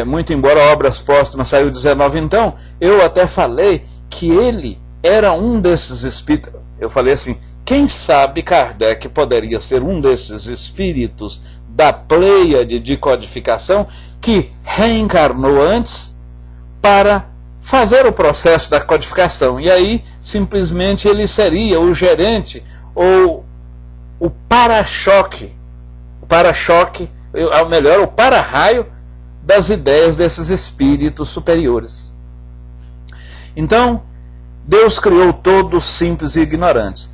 muito embora a Obras Póstumas saiu 19, então, eu até falei que ele era um desses espíritos, eu falei assim, quem sabe Kardec poderia ser um desses espíritos da pleiade de codificação que reencarnou antes para fazer o processo da codificação. E aí, simplesmente, ele seria o gerente ou o para-choque, o para-raio das ideias desses espíritos superiores. Então, Deus criou todos simples e ignorantes.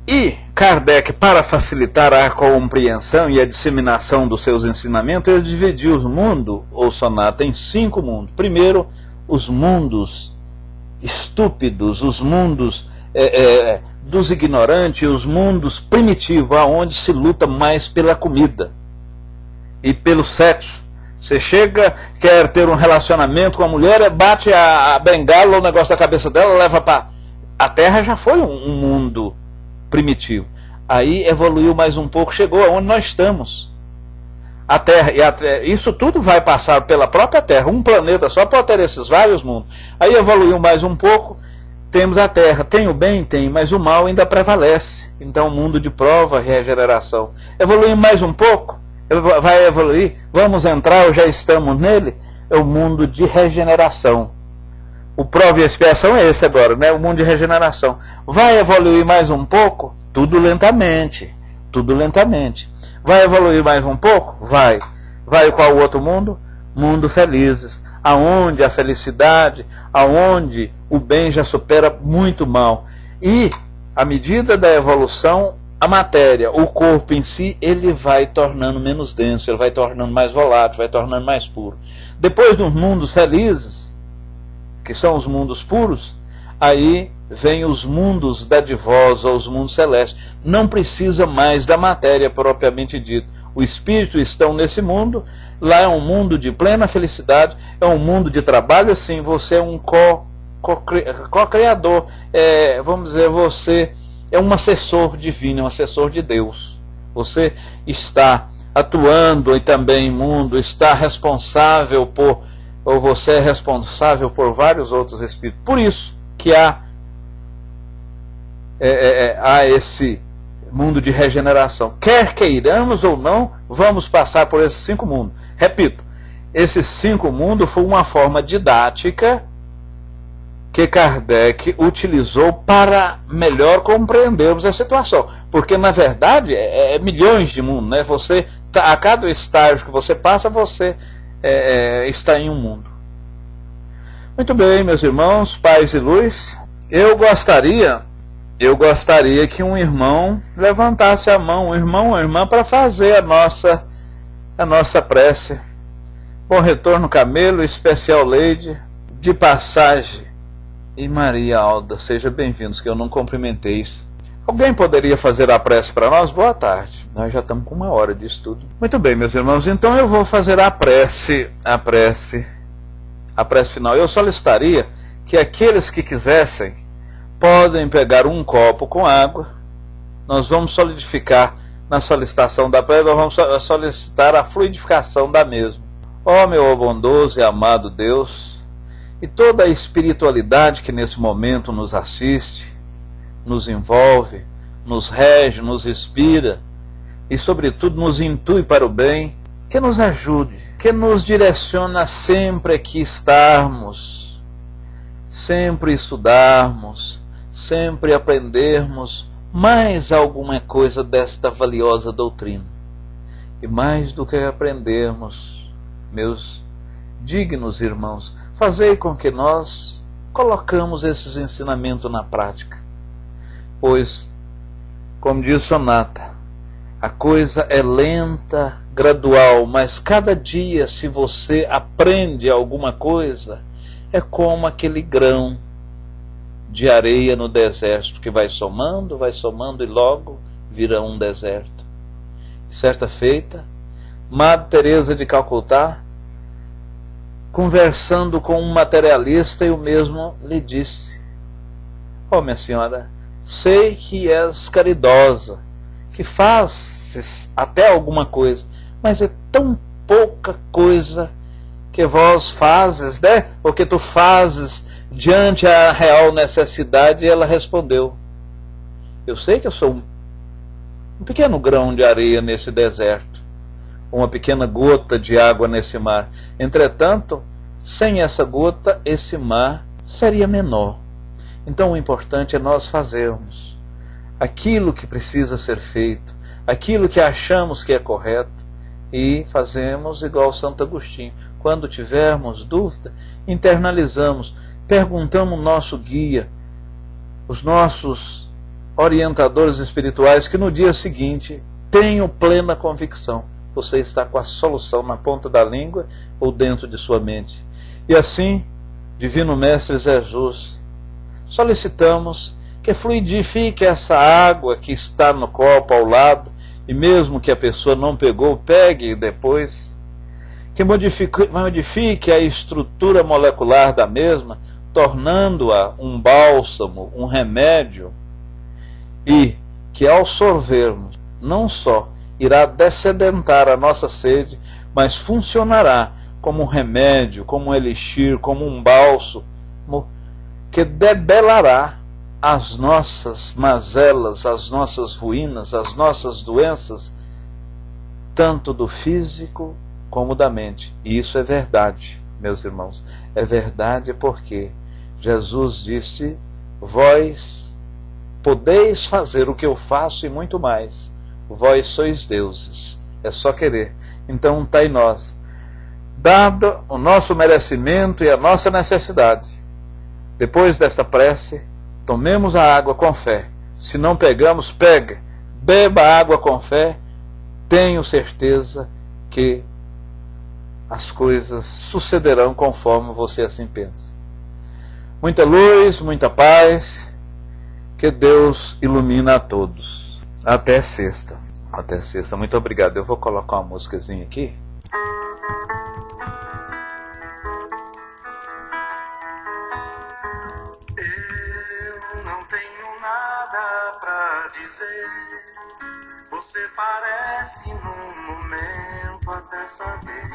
E Kardec, para facilitar a compreensão e a disseminação dos seus ensinamentos, ele dividiu os mundos, ou sonata, em 5 mundos. Primeiro, os mundos estúpidos, os mundos dos ignorantes, os mundos primitivos, onde se luta mais pela comida e pelo sexo. Você chega, quer ter um relacionamento com a mulher, bate a bengala, o negócio da cabeça dela, leva para... A Terra já foi um mundo primitivo. Aí evoluiu mais um pouco, chegou aonde nós estamos. A Terra, isso tudo vai passar pela própria Terra, um planeta só pode ter esses vários mundos. Aí evoluiu mais um pouco, temos a Terra. Tem o bem? Tem, mas o mal ainda prevalece. Então mundo de prova, regeneração. Evoluiu mais um pouco, vai evoluir, vamos entrar, ou já estamos nele, é o mundo de regeneração. O prova e expiação é esse agora, né? O mundo de regeneração. Vai evoluir mais um pouco? Tudo lentamente. Tudo lentamente. Vai evoluir mais um pouco? Vai. Vai qual outro mundo? Mundo felizes. Aonde a felicidade, aonde o bem já supera muito mal. E, à medida da evolução, a matéria, o corpo em si, ele vai tornando menos denso, ele vai tornando mais volátil, vai tornando mais puro. Depois dos mundos felizes, que são os mundos puros, aí vem os mundos dadivosos, ou os mundos celestes. Não precisa mais da matéria propriamente dita. O espírito estão nesse mundo, lá é um mundo de plena felicidade, é um mundo de trabalho, assim, você é um co-criador, vamos dizer, você é um assessor divino, um assessor de Deus. Você está atuando e também em mundo, está responsável por, ou você é responsável por vários outros espíritos. Por isso que há esse mundo de regeneração. Quer queiramos ou não, vamos passar por esses 5 mundos. Repito, esses 5 mundos foi uma forma didática que Kardec utilizou para melhor compreendermos a situação. Porque, na verdade, é milhões de mundos, né? Você, a cada estágio que você passa, você está em um mundo. Muito bem, meus irmãos, paz e luz. Eu gostaria que um irmão levantasse a mão, um irmão ou irmã, para fazer a nossa prece. Bom retorno, Camelo, especial Leide, de passagem, e Maria Alda, sejam bem-vindos, que eu não cumprimentei isso. Alguém poderia fazer a prece para nós? Boa tarde. Nós já estamos com 1 hora de estudo. Muito bem, meus irmãos, então eu vou fazer a prece final. Eu solicitaria que aqueles que quisessem podem pegar um copo com água. Nós vamos solidificar na solicitação da prece, nós vamos solicitar a fluidificação da mesma. Ó meu bondoso e amado Deus, e toda a espiritualidade que nesse momento nos assiste, nos envolve, nos rege, nos inspira e sobretudo nos intui para o bem, que nos ajude, que nos direciona sempre aqui estarmos, sempre estudarmos, sempre aprendermos mais alguma coisa desta valiosa doutrina. E mais do que aprendermos, meus dignos irmãos, fazei com que nós colocamos esses ensinamentos na prática. Pois, como diz Sonata, a coisa é lenta, gradual, mas cada dia, se você aprende alguma coisa, é como aquele grão de areia no deserto, que vai somando e logo vira um deserto. Certa feita, Madre Teresa de Calcutá, conversando com um materialista, e o mesmo lhe disse: ó, minha senhora, sei que és caridosa, que fazes até alguma coisa, mas é tão pouca coisa que vós fazes, né? O que tu fazes diante a real necessidade. E ela respondeu: eu sei que eu sou um pequeno grão de areia nesse deserto, uma pequena gota de água nesse mar. Entretanto, sem essa gota, esse mar seria menor. Então o importante é nós fazermos aquilo que precisa ser feito, aquilo que achamos que é correto, e fazemos igual Santo Agostinho. Quando tivermos dúvida, internalizamos, perguntamos ao nosso guia: os nossos orientadores espirituais, que no dia seguinte tenham plena convicção. Você está com a solução na ponta da língua ou dentro de sua mente. E assim, Divino Mestre Jesus, solicitamos que fluidifique essa água que está no copo ao lado, e mesmo que a pessoa não pegou, pegue depois, que modifique a estrutura molecular da mesma, tornando-a um bálsamo, um remédio, e que ao sorvermos, não só irá dessedentar a nossa sede, mas funcionará como um remédio, como um elixir, como um bálsamo, que debelará as nossas mazelas, as nossas ruínas, as nossas doenças, tanto do físico como da mente. E isso é verdade, meus irmãos. É verdade porque Jesus disse: vós podeis fazer o que eu faço e muito mais. Vós sois deuses. É só querer. Então está em nós. Dado o nosso merecimento e a nossa necessidade, depois desta prece, tomemos a água com fé. Se não pegamos, pega. Beba a água com fé. Tenho certeza que as coisas sucederão conforme você assim pensa. Muita luz, muita paz. Que Deus ilumina a todos. Até sexta. Até sexta. Muito obrigado. Eu vou colocar uma músicazinha aqui. Eu não tenho nada pra dizer. Você parece num momento até saber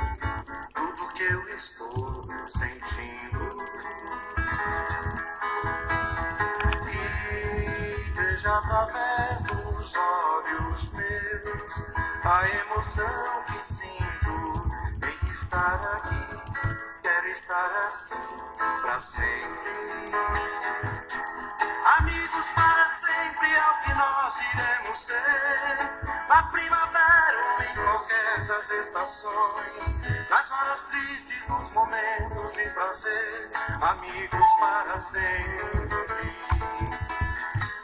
tudo que eu estou sentindo. E veja através dos olhos meus a emoção que sinto em estar aqui. Quero estar assim pra sempre. Amigos para sempre é o que nós iremos ser. Na primavera ou em qualquer das estações, nas horas tristes, nos momentos de prazer. Amigos para sempre.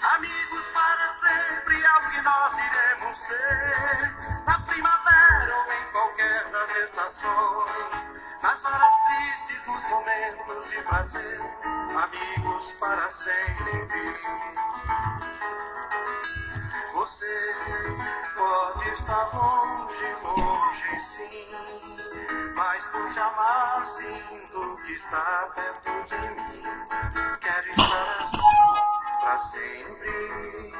Amigos para sempre é o que nós iremos ser. Na primavera ou em qualquer das estações, nas horas tristes, nos momentos de prazer. Amigos para sempre. Você pode estar longe, longe sim, mas por te amar sinto que está perto de mim. Quero estar assim pra sempre.